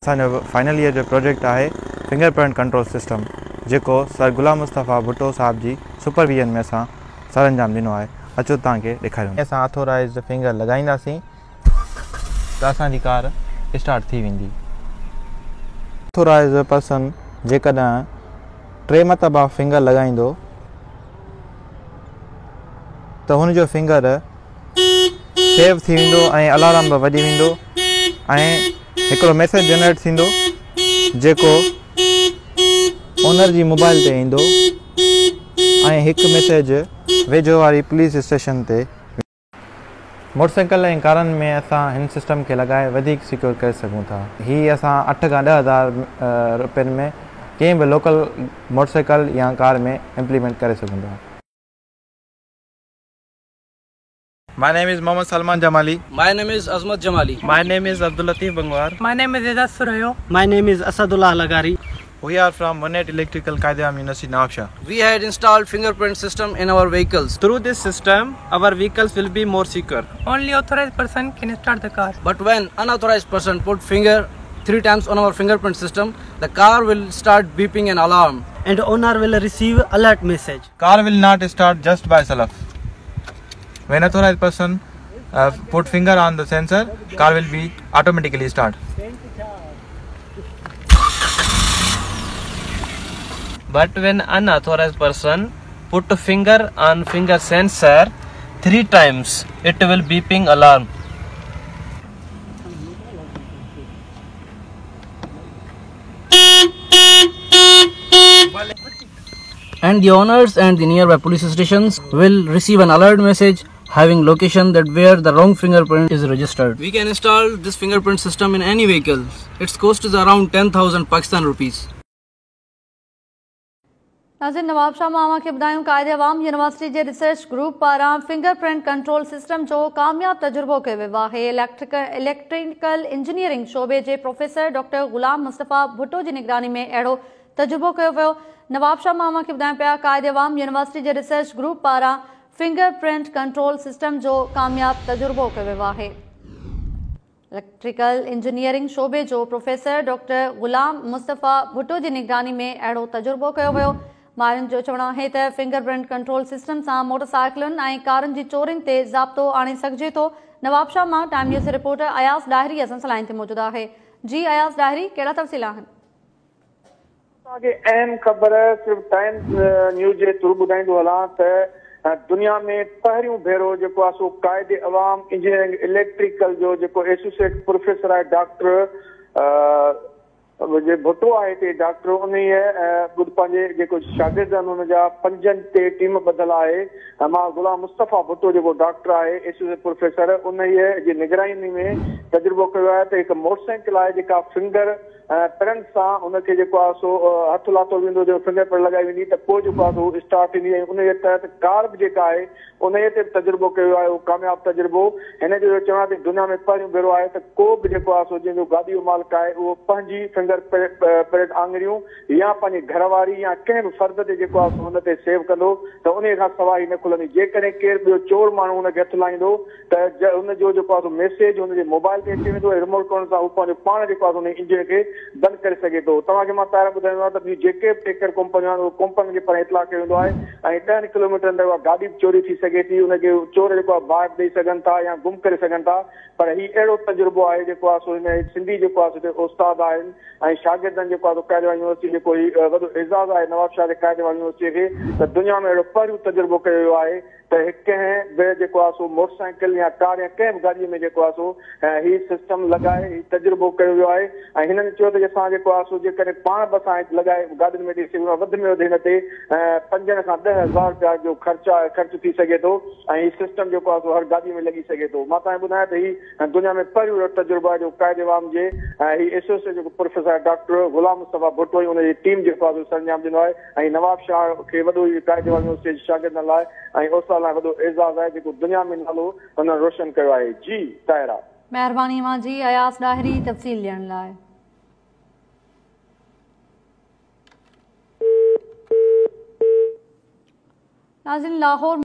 असांजो final year जो project आहे फिंगरप्रिंट कंट्रोल सिस्टम, जेको सर गुलाम मुस्तफ़ा भुट्टो साहब जी सुपरविजन में असां सर अंजाम ॾिनो आहे। अचो तव्हांखे ॾेखारियूं। असां ऑथोराइज़्ड फिंगर लॻाईंदासीं त असांजी कार स्टार्ट थी वेंदी। ऑथोराइज़्ड पर्सन जेकॾहिं 3 मरतबा फिंगर लॻाईंदो त हुनजो फिंगर सेव थी वेंदो ऐं अलार्म बि वॼी वेंदो ऐं हिकिड़ो मैसेज जनरेट थींदो जेको ओनर जी मोबाइल ते ईंदो ऐं हिकु मैसेज वेझो वारी पुलिस स्टेशन ते। मोटरसाइकिल ऐं कारनि में असां हिन सिस्टम खे लॻाए वधीक सिक्योर करे सघूं था। हीअ असां 8 खां 10,000 रुपयनि में कंहिं बि लोकल मोटरसाइकिल या कार में इम्प्लीमेंट करे सघूं था। My name is Mohammad Salman Jamali. My name is Azmat Jamali. My name is Abdul Latif Bangwar. My name is Ejaz Surayo. My name is Asadullah Lagari. We are from Monet Electrical Qaidam University, Nawabshah. We had installed fingerprint system in our vehicles. Through this system, our vehicles will be more secure. Only authorized person can start the car. But when unauthorized person put finger 3 times on our fingerprint system, the car will start beeping an alarm. And owner will receive alert message. Car will not start just by itself. When authorized person put finger on the sensor, car will be automatically start. But when unauthorized person put a finger on finger sensor 3 times, it will beeping alarm. And the owners and the nearby police stations will receive an alert message having location that where the wrong fingerprint is registered. We can install this fingerprint system in any vehicle. Its cost is around 10,000 Pakistan rupees. नाज़रीन, नवाबशाह मां के ॿुधायूं क़ाइदे अवाम university जे research group पारां fingerprint control system जो कामयाब तजुर्बो कयो वियो आहे। इलेक्ट्रिकल इंजीनियरिंग शोबे जे प्रोफेसर डॉक्टर गुलाम मुस्तफ़ा भुट्टो जी निगरानी में अहिड़ो तजुर्बो कयो वियो। नवाबशाह मां के ॿुधायूं पिया क़ाइदे अवाम यूनिवर्सिटी जे रिसर्च ग्रुप पारां फिंगरप्रिंट कंट्रोल सिस्टम जो कामयाब तजुर्बो कयो वियो आहे। इलेक्ट्रिकल इंजीनियरिंग शोबे जो प्रोफेसर डॉक्टर गुलाम मुस्तफ़ा भुट्टो जी निगरानी में अहिड़ो तजुर्बो कयो वियो। माहिरनि जो चवणु आहे त फिंगरप्रिंट कंट्रोल सिस्टम सां मोटरसाइकिलुनि ऐं कारनि जी चोरियुनि ते ज़ाब्तो आणे सघिजे थो। नवाबशाह मां टाइम न्यूज़ रिपोर्टर अयास डाहिरी असां सां लाइन ते मौजूदु आहे। जी अयास डाहिरी, कहिड़ा तफ़सील आहिनि? असांखे अहम ख़बर सिर्फ़ टाइम्स न्यूज़ जे थ्रू ॿुधाईंदो हलां त दुनिया में पहिरियों भेरो जेको आहे सो क़ाइदे अवाम इंजीनियरिंग इलेक्ट्रिकल जो जेको एसोसिएट प्रोफेसर आहे डॉक्टर जे भुट्टो आहे हिते डॉक्टर उन पंहिंजे जेको शागिर्द आहिनि हुनजा 5 ते टीम ॿधल आहे। मां गुलाम मुस्तफ़ा भुट्टो जेको डॉक्टर आहे एसोसिएट प्रोफेसर उन जी निगरानी में तजुर्बो कयो आहे त हिकु मोटरसाइकिल आहे जेका फिंगर प्रिंट सां उनखे जेको आहे सो हथु लाथो वेंदो जो फिंगर प्रिंट लॻाई वेंदी त पोइ जेको आहे सो स्टार्ट थींदी ऐं उन जे तहत कार बि जेका आहे उन ते तजुर्बो कयो आहे उहो कामयाब तजुर्बो। हिन जो चवां थी दुनिया में पहिरियों भेरो आहे त को बि जेको आहे सो जंहिंजो गाॾी जो मालिक आहे उहो पंहिंजी फिंगर प्रिंट आङिरियूं या पंहिंजी घरवारी या कंहिं बि फर्द ते जेको आहे सो हुन ते सेव कंदो त उन खां सवाइ न खुलंदी। जेकॾहिं केरु ॿियो चोर माण्हू हुनखे हथु लाहींदो त हुनजो जेको आहे सो मैसेज हुनजे मोबाइल ते अची वेंदो ऐं रिमोट करण सां उहो पंहिंजो पाण जेको आहे हुन इंजन खे बंदि करे सघे थो। तव्हांखे मां पहिरियों ॿुधाईंदो आहियां त ॿियूं जेके बि टेकर कंपनियूं आहिनि उहो कंपनी जे पारां इतलाह कयो वेंदो आहे ऐं 10 किलोमीटर अंदरि उहा गाॾी बि चोरी थी सघे थी। उनखे चोर जेको आहे बाहि ॾेई सघनि था या गुम करे सघनि था। पर हीउ अहिड़ो तजुर्बो आहे जेको आहे सो हिन सिंधी जेको आहे सो उस्ताद आहिनि ऐं शागिर्दनि जेको आहे सो क़ाइदे अवाम यूनिवर्सिटी जेको वॾो एज़ाज़ आहे नवाबशाह जे क़ाइदे अवाम यूनिवर्सिटीअ खे त दुनिया में अहिड़ो पहिरियों तजुर्बो कयो वियो आहे त कंहिं बि जेको आहे सो मोटरसाइकिल या कार या कंहिं बि गाॾीअ में जेको आहे सो हीउ सिस्टम लॻाए हीउ तजुर्बो कयो वियो आहे। ऐं हिननि चयो त असां जेको आहे सो जेकॾहिं पाण बि असां लॻाए गाॾियुनि में ॾेई सघूं वधि में वधि हिन ते 5 खां 10,000 रुपया जो ख़र्च थी सघे थो ऐं हीउ सिस्टम जेको आहे सो हर गाॾी में लॻी सघे थो। मां तव्हांखे ॿुधायां त हीउ दुनिया में पहिरियों तजुर्बो आहे जो क़ाइदे अवाम जे हीउ एसोसिएट जेको प्रोफेसर डॉक्टर गुलाम मुस्तफ़ा भुट्टो हुनजी टीम जेको आहे सो सरंजाम ॾिनो आहे ऐं नवाब शाह खे वॾो क़ाइदे अवाम यूनिवर्सिटी शागिर्दनि लाइ ऐं उस्ताद लाइ वॾो एज़ाज़ आहे जेको दुनिया में नालो हुन रोशन कयो आहे। जी ताहिरा, महिरबानी मां जी अयास डाहिरी तफ़सील ॾियण लाइ। नाज़रीन, लाहौर